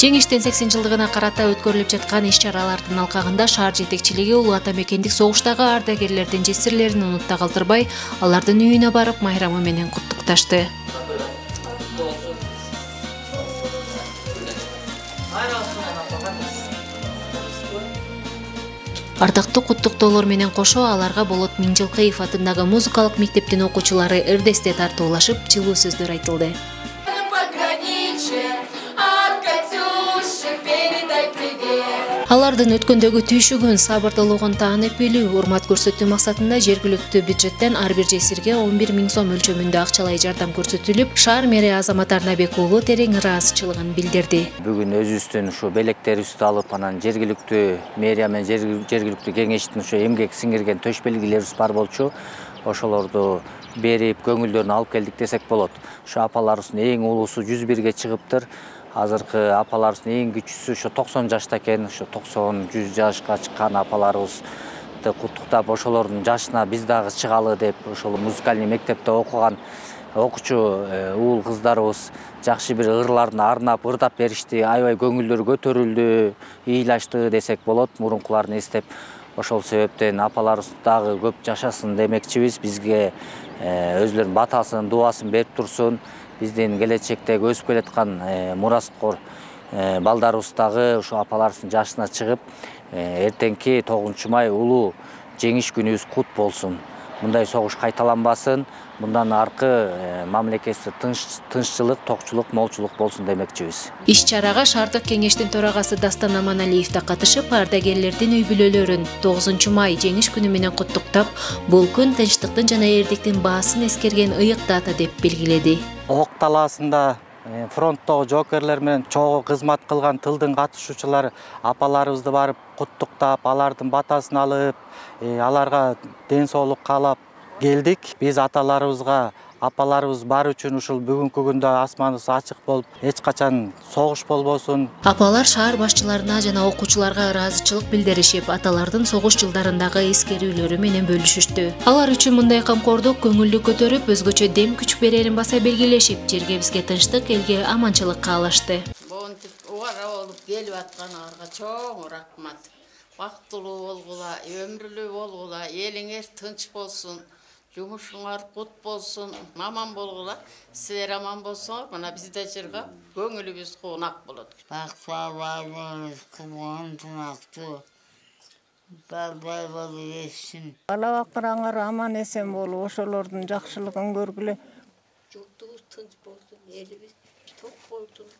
Жеңиштин 80-жылдыгына карата өткөрүлүп жаткан иш-чаралардын алкагында шаар жетекчилиги улуу ата мекендик согуштагы ардагерлердин жесирлерин унутта калтырбай, алардын үйүнө барып майрамы менен куттукташты. Ардактуу куттуктоолор менен кошо аларга Болот Миңжылкыев атындагы музыкалык мектептин окуучулары эрдесте тартуулашып, жылуу сөздөр айтылды. Алардын өткөндөгү түйшүгүн, сабырдуулугун таанып билүү, урмат көрсөтүү максатында жергиликтүү бюджеттен ар бир жесирге 11 000 сом өлчөмүндө акчалай жардам көрсөтүлүп, шаар мэри Азамат Арнабек уулу терең ыраазычылыгын билдирди. Бүгүн өзүбүздүн ушу белектерибизди алып, анан жергиликтүү мэрия менен жергиликтүү кеңештин ушу эмгек сиңирген төш белгилерибиз бар болчу. Ошолорду берип, көңүлдөрүн алып келдик десек болот. Ушу апаларыбыздын эң улуусу 101ге чыгыптыр. Азыркы апаларыбыздын эң кичүүсү ошо 90 жашта экен. Ошо 90-100 жашка чыккан апаларыбызды куттуктап, ошолордун жашына биз дагы чыгалы деп, ошол музыкальный мектепте окуган окуучу уул кыздарыбыз жакшы бир ырларын арнап, ырдап беришти. Аябай көңүлдөрү көтөрүлдү, ыйлашты десек болот, мурункуларын эстеп. Ошол себептен апаларыбыз дагы көп жашасын демекчибиз. Бизге өзлөрүнүн батасын, дубасын берип турсун. Биздин келечектеги өсүп келаткан мураскор балдарыбыз дагы ушу апаларыбыздын жашына чыгып, эртеңки 9 май улуу жеңиш күнүбүз кут болсун. Мындай согуш кайталанбасын, мындан аркы мамлекетте тынччылык, токчулук, молчулук болсун демекчибиз. Иш-чарага шаардык кеңештин төрагасы Дастан Аманалиев да катышып, ардагерлердин үй бүлөлөрүн 9 май жеңиш күнү менен куттуктап, бул күн тынчтыктын жана эрдиктин баасын эскерген ыйык дата деп белгиледи. Ок талаасында фронттогу жоокерлер менен чогуу кызмат кылган тылдын катышуучулары апаларыбызды барып куттуктап, алардын батасын алып, аларга ден соолук каалап келдик. Биз аталарыбызга, апаларыбыз бар үчүн ушул бүгүнкү күндө асманыбыз ачык болуп, эч качан согуш болбосун. Апалар шаар башчыларына жана окуучуларга ыраазычылык билдиришип, аталардын согуш жылдарындагы эскерүүлөрү менен бөлүшүштү. Алар үчүн мындай камкордук көңүлдү көтөрүп, өзгөчө дем күч берерин баса белгилешип, жергебизге тынчтык, элге аманчылык каалашты. Монтип убара болуп келип атканыңарга чоң рахмат. Бактылуу болгула, өмүрлүү болгула, элиңер тынч болсун, жумушуңар кут болсун, аман болгула. Силер аман болсоңор, мына бизде жыргап, көңүлүбүз кунак болот. Бакпабалыңыз кылган тунактуу. Балдай болуп өссүн. Бала бакыраңар аман эсен болуп, ошолордун жакшылыгын көргүлө. Журтубуз тынч болсун, элибиз ток болсун.